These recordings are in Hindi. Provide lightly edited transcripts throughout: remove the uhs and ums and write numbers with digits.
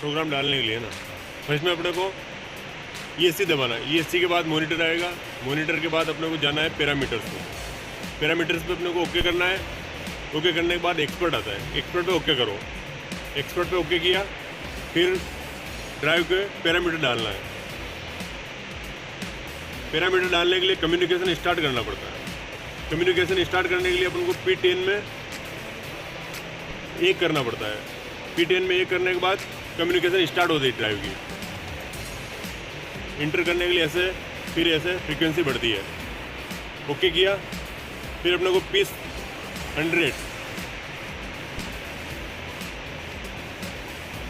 प्रोग्राम डालने के लिए ना। तो इसमें अपने को ESC दबाना है। ESC के बाद मॉनिटर आएगा। मॉनिटर के बाद अपने को जाना है पैरामीटर्स पे। पैरामीटर्स पे अपने को ओके करना है। ओके करने के बाद एक्सपर्ट आता है। एक्सपर्ट पे ओके करो। एक्सपर्ट पे ओके किया, फिर ड्राइव के पैरामीटर डालना है। पैरामीटर डालने के लिए कम्युनिकेशन स्टार्ट करना पड़ता है। कम्युनिकेशन स्टार्ट करने के लिए अपन को P10 में 1 करना पड़ता है। P10 में 1 करने के बाद कम्युनिकेशन स्टार्ट होती है ड्राइव की। इंटर करने के लिए ऐसे, फिर ऐसे फ्रीक्वेंसी बढ़ती है। ओके किया, फिर अपने को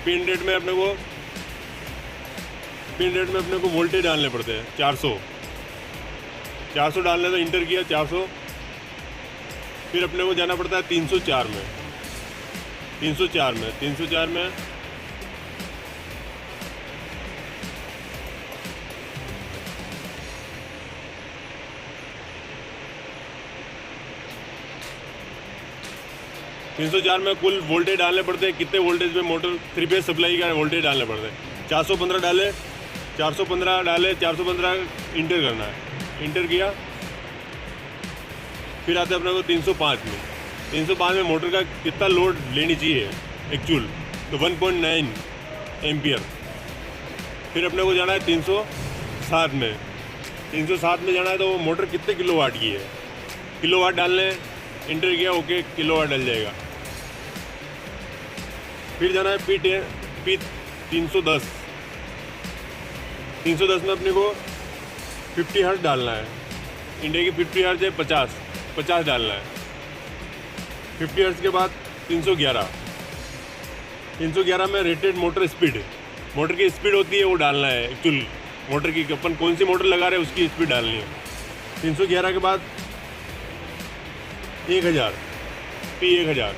P100 में अपने को वोल्टेज डालने पड़ते हैं 400 डालने, तो इंटर किया 400। फिर अपने को जाना पड़ता है 304 में 304 में 304 में 304 में कुल वोल्टेज डालने पड़ते हैं। कितने वोल्टेज पे मोटर 3 फेज सप्लाई का वोल्टेज डालने पड़ते हैं। 415 डाले, 415 इंटर करना है। इंटर किया, फिर आते हैं अपने को 305 में। 305 में मोटर का कितना लोड लेनी चाहिए एक्चुअल, तो 1.9 एम्पियर। फिर अपने को जाना है 307 में। 307 में जाना है, तो वो मोटर कितने किलोवाट की है, किलोवाट डालने। इंटर किया, ओके, किलोवाट डल जाएगा। फिर जाना है P310। 310 में अपने को 50 हर्ट्ज डालना है। इंडिया की 50 हर्ट्ज है 50 डालना है। 50 हर्ट्ज के बाद 311 में रेटेड मोटर स्पीड, मोटर की स्पीड होती है, वो डालना है। एक्चुअल मोटर की अपन कौन सी मोटर लगा रहे हैं उसकी स्पीड डालनी है। 311 के बाद 1000 P1000।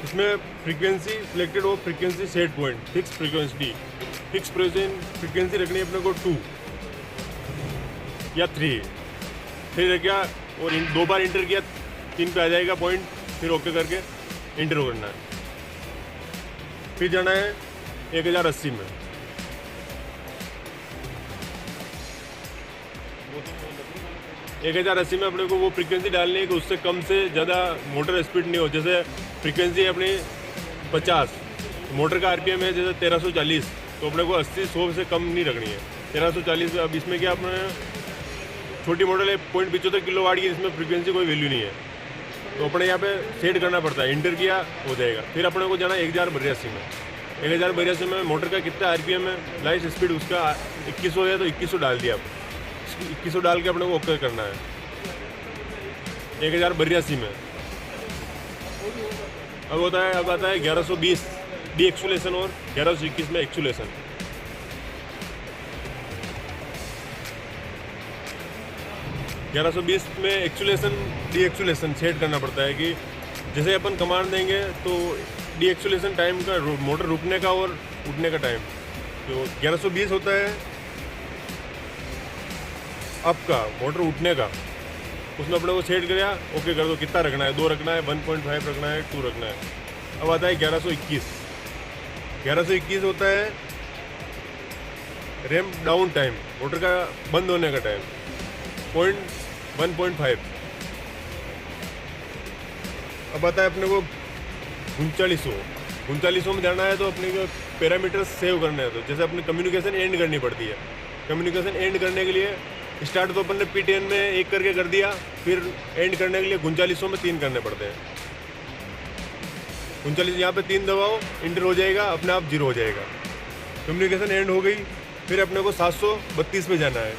इसमें फ्रीक्वेंसी सिलेक्टेड हो, frequency set point, fix frequency रखनी है अपने को 2 या 3। फिर क्या, और 2 बार इंटर किया 3 पे आ जाएगा पॉइंट, फिर ओके करके इंटर करना है। फिर जाना है 1080 में। एक 1080 में अपने को वो फ्रीक्वेंसी डालनी है कि उससे कम से ज़्यादा मोटर स्पीड नहीं हो। जैसे फ्रीक्वेंसी है अपनी 50, मोटर का RPM है जैसे 1340, तो अपने को 80-100 से कम नहीं रखनी है, 1340। अब इसमें क्या, अपने छोटी मोटर है 0.75 किलोवाट की, इसमें फ्रीक्वेंसी कोई वैल्यू नहीं है, तो अपने यहाँ पे सेट करना पड़ता है। इंटर किया, हो जाएगा। फिर अपने को जाना 1082 में। 1082 में मोटर का कितना RPM है, लाइट स्पीड उसका 2100 है, तो 2100 डाल दिया। 2100 डाल के अपने को ओके करना है। 1082 में अब आता है 1120 डी एक्सुलेशन और 1121 में एक्सुलेशन। 1120 में एक्सुलेशन डी एक्सुलेशन सेट करना पड़ता है कि जैसे अपन कमांड देंगे तो डी एक्सुलेशन टाइम का, मोटर रुकने का और उठने का टाइम, तो 1120 होता है अप का, मोटर उठने का। उसमें अपने को सेट किया, ओके कर दो। कितना रखना है, 2 रखना है, 1.5 रखना है, 2 रखना है। अब आता है 1121 होता है रैम्प डाउन टाइम, मोटर का बंद होने का टाइम, 1.5। अब आता है अपने को 3900 में जाना है, तो अपने को पैरामीटर सेव करने हैं। तो जैसे अपनी कम्युनिकेशन एंड करनी पड़ती है। कम्युनिकेशन एंड करने के लिए स्टार्ट तो अपन ने P10 में 1 करके कर दिया, फिर एंड करने के लिए 3900 में 3 करने पड़ते हैं। 39 यहाँ पे 3 दबाओ, इंटर हो जाएगा, अपने आप 0 हो जाएगा। कम्युनिकेशन एंड हो गई। फिर अपने को 732 पे जाना है,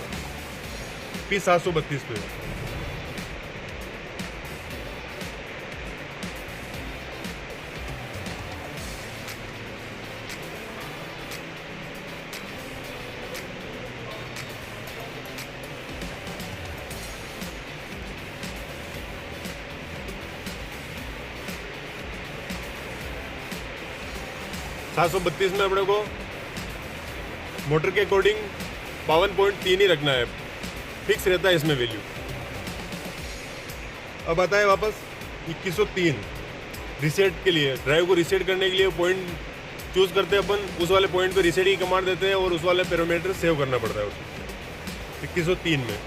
P732 पे। 732 में अपने को मोटर के अकॉर्डिंग 52.3 ही रखना है, फिक्स रहता है इसमें वैल्यू। अब आता है वापस 2103 रीसेट के लिए। ड्राइव को रीसेट करने के लिए पॉइंट चूज़ करते हैं अपन, उस वाले पॉइंट पे रीसेट की कमांड देते हैं और उस वाले पैरामीटर सेव करना पड़ता है उसको 2103 में।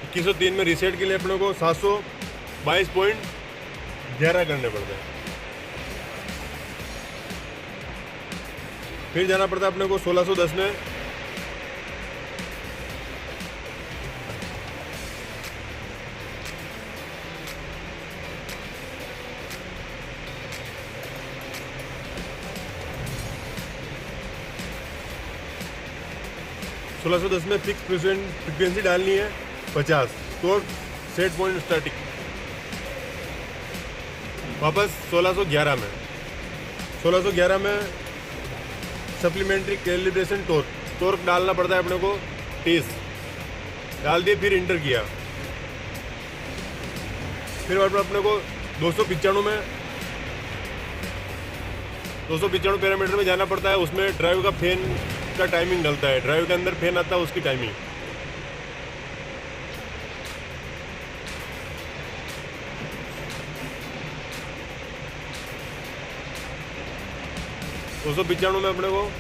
इक्कीस सौ तीन में रीसेट के लिए अपने को 722.11 करने पड़ते हैं। फिर जाना पड़ता है अपने को 1610 में। में फिक्स फ्रीक्वेंसी डालनी है 50, तो सेट पॉइंट स्टैटिक। वापस 1611 में सप्लीमेंट्री कैलिब्रेशन टॉर्क डालना पड़ता है अपने को 30, डाल दिए, फिर इंटर किया। फिर अपने को 295 पैरामीटर में जाना पड़ता है। उसमें ड्राइव का फैन का टाइमिंग डलता है, ड्राइव के अंदर फैन आता है उसकी टाइमिंग। दो सौ में अपने को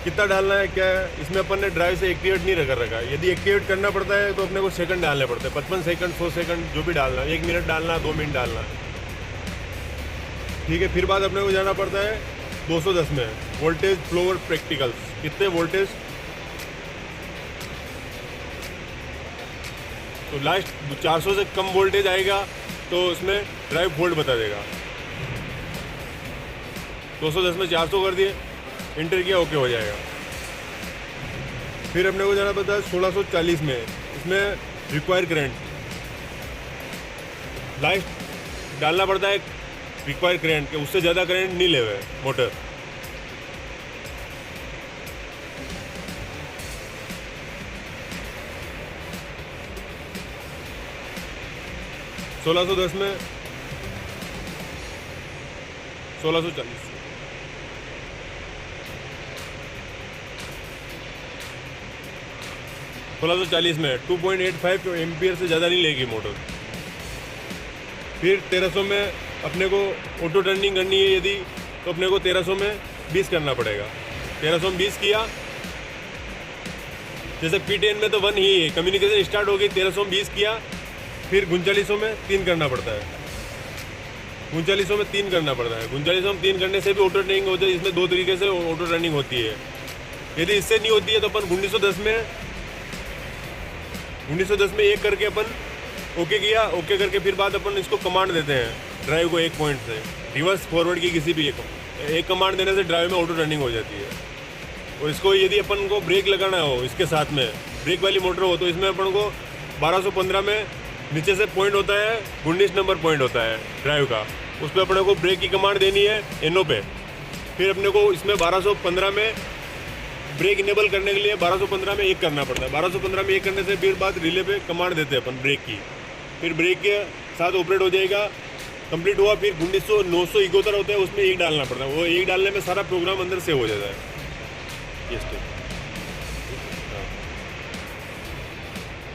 कितना डालना है, क्या है, इसमें अपन ने ड्राइव से एक्टिवेट नहीं कर रखा है। यदि एक्टिवेट करना पड़ता है तो अपने को सेकंड डालने पड़ते हैं, 55 सेकंड, 100 सेकंड, जो भी डालना है, 1 मिनट डालना, 2 मिनट डालना, ठीक है। फिर बाद अपने को जाना पड़ता है 210 में वोल्टेज फ्लोवर प्रैक्टिकल्स। कितने वोल्टेज, तो लास्ट 400 से कम वोल्टेज आएगा तो उसमें ड्राइव फॉल्ट बता देगा। 210 में 400 कर दिए, इंटर किया, ओके हो जाएगा। फिर अपने को जाना पड़ता है 1640 में, इसमें रिक्वायर करंट लास्ट डालना पड़ता है, रिक्वायर करंट के उससे ज़्यादा करंट नहीं लेवे मोटर। में 1640 में 2.85 एम्पियर से ज़्यादा नहीं लेगी मोटर। फिर 1300 में अपने को ऑटो टर्निंग करनी है यदि, तो अपने को 1300 में 20 करना पड़ेगा। 1300 में 20 किया, जैसे P10 में तो 1 ही है, कम्युनिकेशन स्टार्ट हो गई। 1300 में 20 किया, फिर 3900 में 3 करना पड़ता है। 3900 में 3 करना पड़ता है। 3900 में 3 करने से भी ऑटो टर्निंग होती है। इसमें 2 तरीके से ऑटो टर्निंग होती है। यदि इससे नहीं होती है तो अपन 1910 में 1 करके अपन ओके किया, ओके करके फिर बाद अपन इसको कमांड देते हैं ड्राइव को, एक पॉइंट से रिवर्स फॉरवर्ड की किसी भी एक कमांड देने से ड्राइव में ऑटो टर्निंग हो जाती है। और इसको यदि अपन को ब्रेक लगाना हो, इसके साथ में ब्रेक वाली मोटर हो, तो इसमें अपन को 1215 में नीचे से पॉइंट होता है, 19 नंबर पॉइंट होता है ड्राइव का, उस पर अपने को ब्रेक की कमांड देनी है एनो पे। फिर अपने को इसमें 1215 में ब्रेक इनेबल करने के लिए 1215 में 1 करना पड़ता है। 1215 में 1 करने से फिर बाद रिले पे कमांड देते हैं अपन ब्रेक की, फिर ब्रेक के साथ ऑपरेट हो जाएगा। कंप्लीट हुआ, फिर 971 होता है, उसमें 1 डालना पड़ता है। वो 1 डालने में सारा प्रोग्राम अंदर सेव हो जाता है। ये स्टेप